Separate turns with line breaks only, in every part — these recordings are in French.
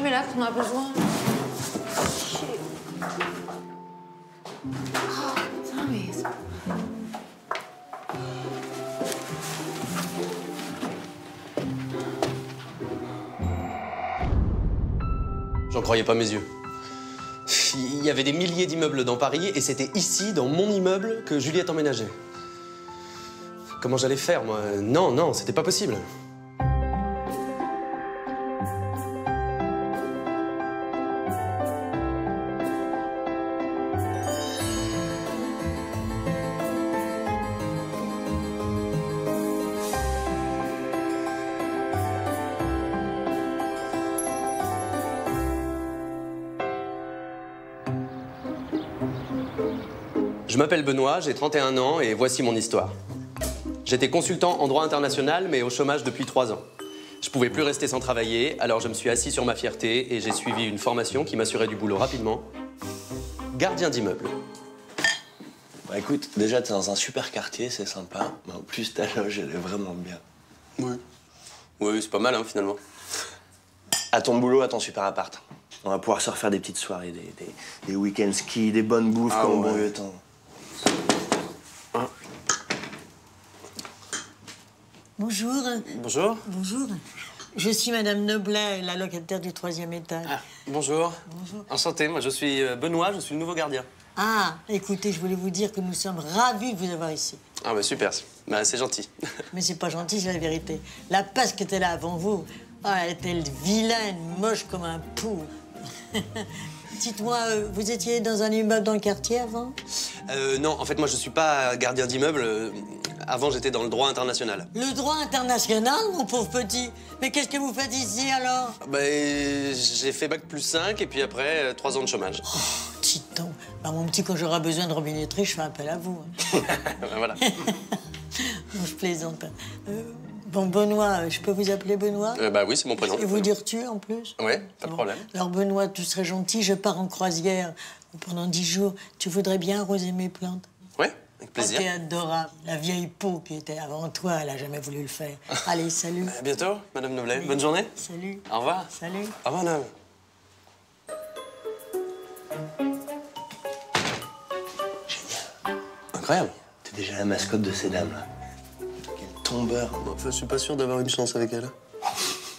jamais là quand on a besoin. Oh, putain, mais...
J'en croyais pas mes yeux. Il y avait des milliers d'immeubles dans Paris et c'était ici, dans mon immeuble, que Juliette emménageait. Comment j'allais faire, moi? Non, non, c'était pas possible. Je m'appelle Benoît, j'ai 31 ans et voici mon histoire. J'étais consultant en droit international, mais au chômage depuis 3 ans. Je pouvais plus rester sans travailler, alors je me suis assis sur ma fierté et j'ai suivi une formation qui m'assurait du boulot rapidement. Gardien d'immeuble.
Bah écoute, déjà t'es dans un super quartier, c'est sympa. Mais en plus ta loge, elle est vraiment bien.
Oui. Oui, c'est pas mal, hein, finalement.
À ton boulot, à ton super appart. On va pouvoir se refaire des petites soirées, des week-ends ski, des bonnes bouffes comme au bon vieux temps.
Bonjour.
Bonjour.
Bonjour. Je suis Madame Noblet, la locataire du 3e étage.
Ah, bonjour.
Bonjour.
Enchanté, moi je suis Benoît, je suis le nouveau gardien.
Ah, écoutez, je voulais vous dire que nous sommes ravis de vous avoir ici.
Ah bah super, bah, c'est gentil.
Mais c'est pas gentil, c'est la vérité. La passe qui était là avant vous, elle était vilaine, moche comme un pou. Dites-moi, vous étiez dans un immeuble dans le quartier avant?
Non, en fait, moi je suis pas gardien d'immeuble. Avant, j'étais dans le droit international.
Le droit international, mon pauvre petit? Mais qu'est-ce que vous faites ici, alors?
Bah, j'ai fait bac plus 5 et puis après, 3 ans de chômage.
Oh, dites donc. Bah, mon petit, quand j'aurai besoin de robinetterie, je fais appel à vous.
Bah, voilà.
Non, je plaisante. Bon, Benoît, je peux vous appeler Benoît?
Bah oui, c'est mon prénom.
Et vous dire tu, en plus?
Ouais, pas de problème.
Alors, Benoît, tu serais gentil, je pars en croisière pendant 10 jours. Tu voudrais bien arroser mes plantes?
Ouais, avec plaisir.
T'es adorable. La vieille peau qui était avant toi, elle a jamais voulu le faire. Allez, salut.
À bientôt, Madame Noblet.
Oui.
Bonne journée.
Salut.
Au revoir.
Salut.
Au revoir, Madame.
Génial.
Incroyable.
T'es déjà la mascotte de ces dames-là. Quel tombeur.
Enfin, je suis pas sûr d'avoir une chance avec elle.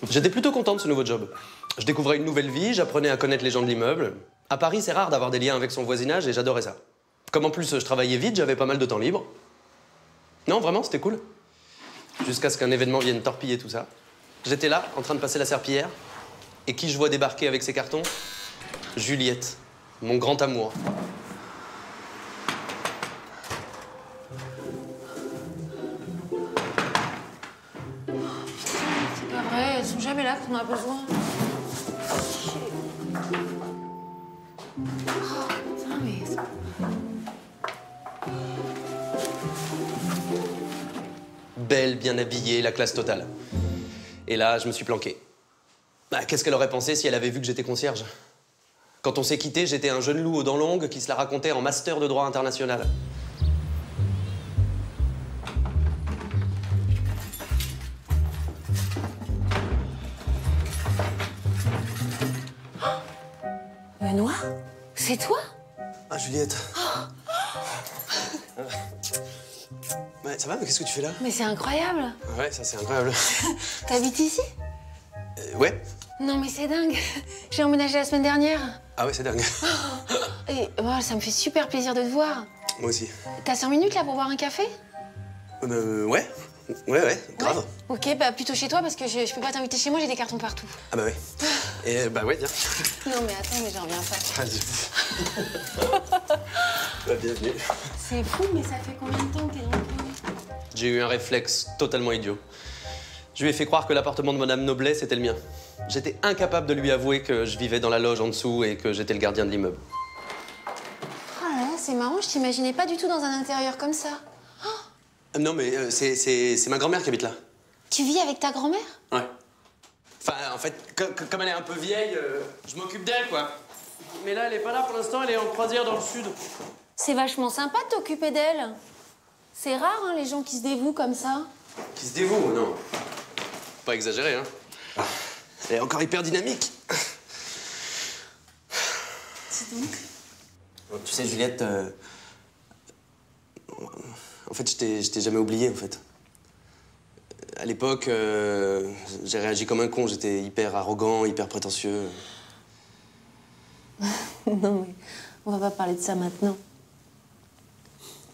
J'étais plutôt content de ce nouveau job. Je découvrais une nouvelle vie, j'apprenais à connaître les gens de l'immeuble. À Paris, c'est rare d'avoir des liens avec son voisinage et j'adorais ça. Comme en plus je travaillais vite, j'avais pas mal de temps libre. Non, vraiment, c'était cool. Jusqu'à ce qu'un événement vienne torpiller tout ça. J'étais là, en train de passer la serpillière. Et qui je vois débarquer avec ses cartons? Juliette, mon grand amour.
C'est pas vrai, elles sont jamais là quand on a besoin. Oh, putain, mais...
Belle, bien habillée, la classe totale. Et là, je me suis planqué. Bah, qu'est-ce qu'elle aurait pensé si elle avait vu que j'étais concierge? Quand on s'est quitté, j'étais un jeune loup aux dents longues qui se la racontait en master de droit international.
Benoît? C'est toi?
Ah, Juliette. Ouais, ça va, mais qu'est-ce que tu fais là?
Mais c'est incroyable.
Ouais, ça c'est incroyable.
T'habites ici?
Ouais.
Non, mais c'est dingue. J'ai emménagé la semaine dernière.
Ah ouais, c'est dingue.
Et oh, ça me fait super plaisir de te voir.
Moi aussi.
T'as 5 minutes là pour boire un café?
Ouais. Ouais, grave.
Ouais. Ok, bah plutôt chez toi parce que je peux pas t'inviter chez moi, j'ai des cartons partout.
Ah bah ouais. Et bah ouais, viens.
Non mais attends, mais j'en reviens pas.
Bah, bienvenue.
C'est fou, mais ça fait combien de temps que t'es dans le coin?
J'ai eu un réflexe totalement idiot. Je lui ai fait croire que l'appartement de Madame Noblet, c'était le mien. J'étais incapable de lui avouer que je vivais dans la loge en dessous et que j'étais le gardien de l'immeuble.
Oh là là, c'est marrant, je t'imaginais pas du tout dans un intérieur comme ça.
Non, mais c'est ma grand-mère qui habite là.
Tu vis avec ta grand-mère?
Ouais. Enfin, en fait, comme elle est un peu vieille, je m'occupe d'elle, quoi. Mais là, elle est pas là pour l'instant, elle est en croisière dans le sud.
C'est vachement sympa de t'occuper d'elle. C'est rare, hein, les gens qui se dévouent comme ça.
Qui se dévoue, non. Pas exagéré, hein. Elle est encore hyper dynamique. Tu sais, Juliette, en fait, je t'ai jamais oublié, en fait. À l'époque, j'ai réagi comme un con. J'étais hyper arrogant, hyper prétentieux.
Non, mais on va pas parler de ça maintenant.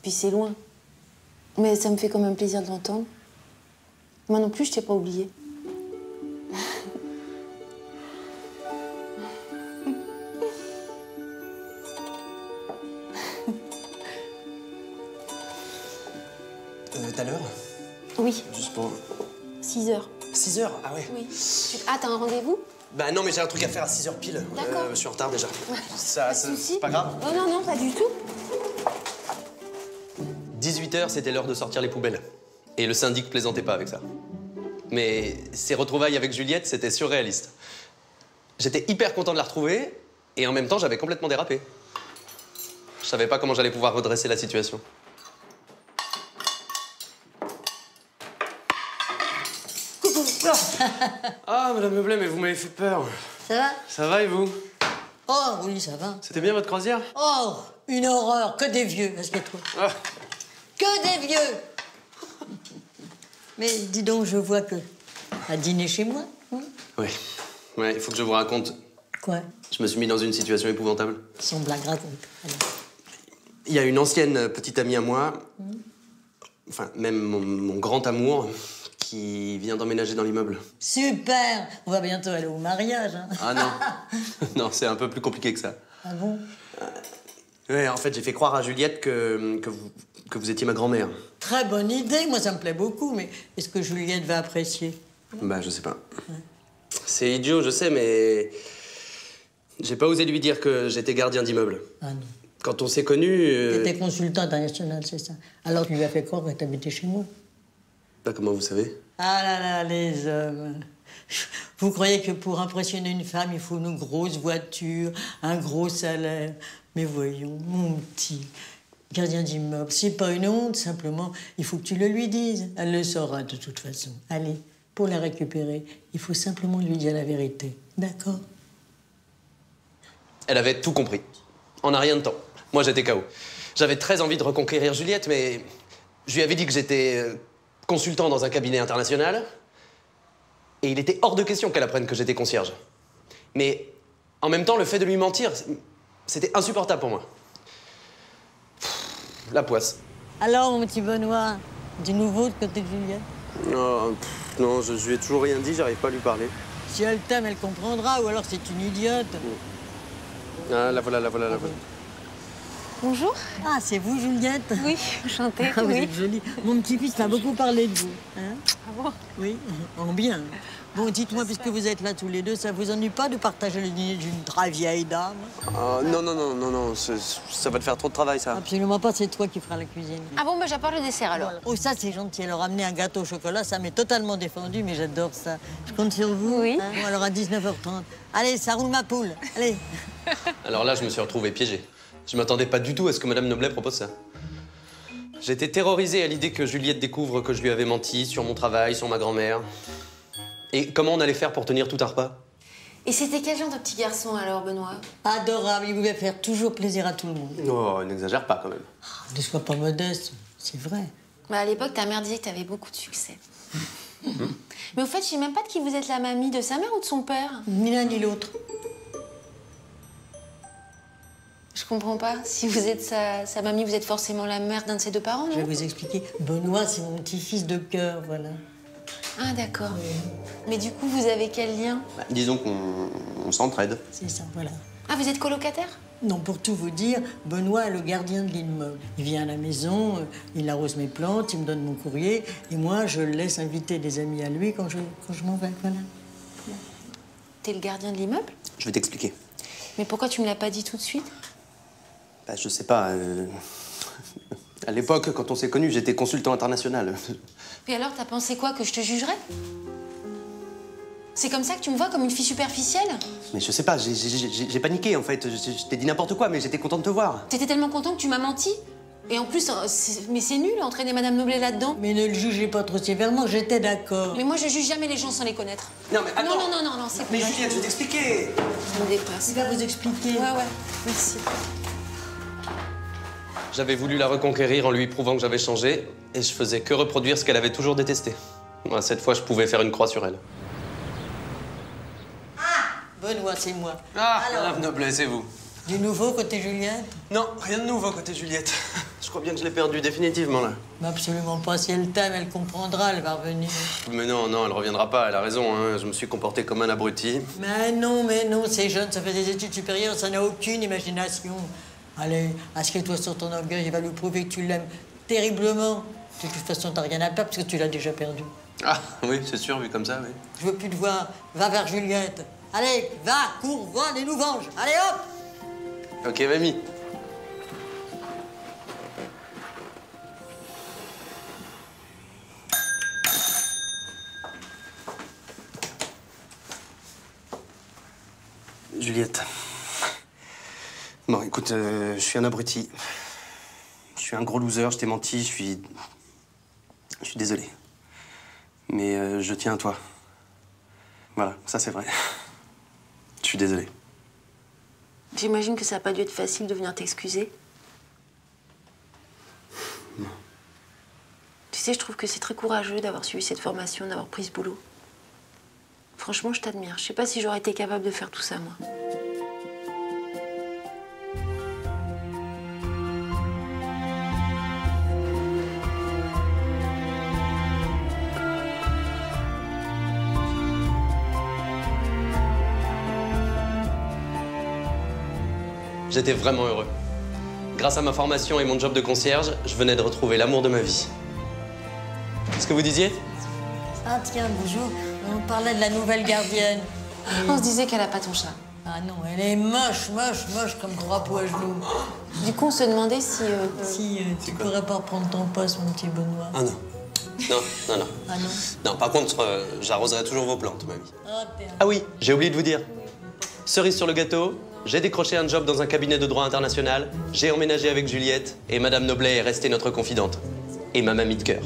Puis c'est loin. Mais ça me fait quand même plaisir de l'entendre. Moi non plus, je t'ai pas oublié.
T'as l'heure?
Oui,
Juste pour...
6 heures.
6 heures? Ah ouais.
Oui. Ah, t'as un rendez-vous?
Bah non, mais j'ai un truc à faire à 6 heures pile.
D'accord.
Je suis en retard déjà.
Pas de soucis.
C'est pas grave.
Oh non, non, pas du tout.
18 heures, c'était l'heure de sortir les poubelles. Et le syndic plaisantait pas avec ça. Mais ces retrouvailles avec Juliette, c'était surréaliste. J'étais hyper content de la retrouver, et en même temps, j'avais complètement dérapé. Je savais pas comment j'allais pouvoir redresser la situation. Ah, Madame Meublé, mais vous m'avez fait peur.
Ça va?
Ça va et vous?
Oh, oui, ça va.
C'était bien votre croisière?
Oh, une horreur, que des vieux, assieds-toi.
Ah.
Que des vieux. Mais dis donc, je vois que... À dîner chez moi, hein?
Oui. Ouais, il faut que je vous raconte.
Quoi?
Je me suis mis dans une situation épouvantable.
Sans blague, raconte. Allez.
Il y a une ancienne petite amie à moi, enfin, même mon grand amour, qui vient d'emménager dans l'immeuble.
Super. On va bientôt aller au mariage, hein.
Ah non. Non, c'est un peu plus compliqué que ça.
Ah bon?
Ouais, en fait, j'ai fait croire à Juliette que vous étiez ma grand-mère.
Très bonne idée, moi ça me plaît beaucoup, mais est-ce que Juliette va apprécier?
Bah, je sais pas. C'est idiot, je sais, mais... J'ai pas osé lui dire que j'étais gardien d'immeuble.
Ah non.
Quand on s'est connus...
T'étais consultant international, c'est ça. Alors tu lui as fait croire que t'habitais chez moi.
Bah, comment vous savez?
Ah là là, les hommes. Vous croyez que pour impressionner une femme, il faut une grosse voiture, un gros salaire? Mais voyons, mon petit gardien d'immeuble, c'est pas une honte, simplement, il faut que tu le lui dises. Elle le saura de toute façon. Allez, pour la récupérer, il faut simplement lui dire la vérité. D'accord?
Elle avait tout compris. En un rien de temps. Moi, j'étais KO. J'avais très envie de reconquérir Juliette, mais je lui avais dit que j'étais consultant dans un cabinet international. Et il était hors de question qu'elle apprenne que j'étais concierge. Mais en même temps, le fait de lui mentir, c'était insupportable pour moi. La poisse.
Alors, mon petit Benoît, du nouveau de côté de Juliette?
Non, je lui ai toujours rien dit, j'arrive pas à lui parler.
Si elle t'aime, elle comprendra, ou alors c'est une idiote.
Ah, la voilà.
Bonjour.
Ah, c'est vous, Juliette?
Oui, enchantée.
Ah, vous
Oui.
êtes jolie. Mon petit-fils m'a beaucoup parlé de vous. Hein?
Ah bon?
Oui, en bien. Bon, dites-moi, puisque vous êtes là tous les deux, ça vous ennuie pas de partager le dîner d'une très vieille dame?
Non, ça va te faire trop de travail, ça.
Absolument pas, c'est toi qui feras la cuisine.
Ah bon, bah j'apporte le dessert alors.
Voilà. Oh, ça, c'est gentil. Alors, amener un gâteau au chocolat, ça m'est totalement défendu, mais j'adore ça. Je compte sur vous.
Oui.
Hein? Bon, alors, à 19h30. Allez, ça roule ma poule. Allez.
Alors là, je me suis retrouvé piégé. Je m'attendais pas du tout à ce que Madame Noblet propose ça. J'étais terrorisé à l'idée que Juliette découvre que je lui avais menti sur mon travail, sur ma grand-mère. Et comment on allait faire pour tenir tout un repas?
Et c'était quel genre de petit garçon alors, Benoît?
Adorable. Il voulait faire toujours plaisir à tout le monde.
Oh, n'exagère pas quand même.
Ne sois pas modeste, c'est vrai.
Bah à l'époque, ta mère disait que t'avais beaucoup de succès. Mais au fait, je sais même pas de qui vous êtes la mamie, de sa mère ou de son père?
Ni l'un ni l'autre.
Je comprends pas. Si vous êtes sa mamie, vous êtes forcément la mère d'un de ses deux parents,
Je vais
non?
vous expliquer. Benoît, c'est mon petit-fils de cœur, voilà.
Ah d'accord. Mais du coup, vous avez quel lien?
Bah, disons qu'on s'entraide.
C'est ça, voilà.
Ah, vous êtes colocataire?
Non, pour tout vous dire, Benoît est le gardien de l'immeuble. Il vient à la maison, il arrose mes plantes, il me donne mon courrier, et moi, je le laisse inviter des amis à lui quand je m'en vais, voilà.
T'es le gardien de l'immeuble?
Je vais t'expliquer.
Mais pourquoi tu me l'as pas dit tout de suite?
Bah, je sais pas. À l'époque, quand on s'est connus, j'étais consultant international.
Et alors, t'as pensé quoi? Que je te jugerais? C'est comme ça que tu me vois, comme une fille superficielle?
Mais je sais pas, j'ai paniqué en fait. Je t'ai dit n'importe quoi, mais j'étais content de te voir.
T'étais tellement content que tu m'as menti? Et en plus, mais c'est nul, entraîner Madame Noblet là-dedans.
Mais ne le jugez pas trop sévèrement, j'étais d'accord.
Mais moi, je juge jamais les gens sans les connaître.
Non, mais attends.
Non, c'est
Mais
pas
Juliette, je vais t'expliquer.
Ça me dépasse.
Il va vous expliquer.
Ouais, merci.
J'avais voulu la reconquérir en lui prouvant que j'avais changé, et je faisais que reproduire ce qu'elle avait toujours détesté. Moi, cette fois, je pouvais faire une croix sur elle.
Benoît, c'est moi.
Ah,
alors,
Madame Noblet, c'est vous.
du nouveau côté Juliette?
Non, rien de nouveau côté Juliette. Je crois bien que je l'ai perdue définitivement, là.
Mais absolument pas. Si elle t'aime, elle comprendra, elle va revenir.
Mais non, elle reviendra pas, elle a raison, hein. Je me suis comporté comme un abruti.
Mais non, c'est jeune, ça fait des études supérieures, ça n'a aucune imagination. Allez, assieds-toi sur ton orgueil, il va lui prouver que tu l'aimes terriblement. De toute façon, t'as rien à perdre parce que tu l'as déjà perdu.
Ah, oui, c'est sûr, vu comme ça, oui.
Je veux plus te voir. Va vers Juliette. Allez, va, cours, vole et nous venge. Allez, hop!
Ok, mamie. Juliette. Bon, écoute, je suis un abruti. Je suis un gros loser, je t'ai menti, je suis désolé. Mais je tiens à toi. Voilà, ça c'est vrai. Je suis désolé.
J'imagine que ça n'a pas dû être facile de venir t'excuser.
Non.
Tu sais, je trouve que c'est très courageux d'avoir suivi cette formation, d'avoir pris ce boulot. Franchement, je t'admire. Je sais pas si j'aurais été capable de faire tout ça, moi.
J'étais vraiment heureux. Grâce à ma formation et mon job de concierge, je venais de retrouver l'amour de ma vie. Qu'est-ce que vous disiez?
Ah tiens, bonjour. On parlait de la nouvelle gardienne.
On se disait qu'elle a pas ton chat.
Ah non, elle est moche comme trois pois à genoux.
Du coup, on se demandait si...
Si tu pourrais pas reprendre ton poste, mon petit Benoît.
Ah non. Non.
Ah non?
Non, par contre, j'arroserai toujours vos plantes, mamie.
Ah, t'es un...
Ah oui, j'ai oublié de vous dire. Cerise sur le gâteau, j'ai décroché un job dans un cabinet de droit international, j'ai emménagé avec Juliette, et Madame Noblet est restée notre confidente. Et ma mamie de cœur.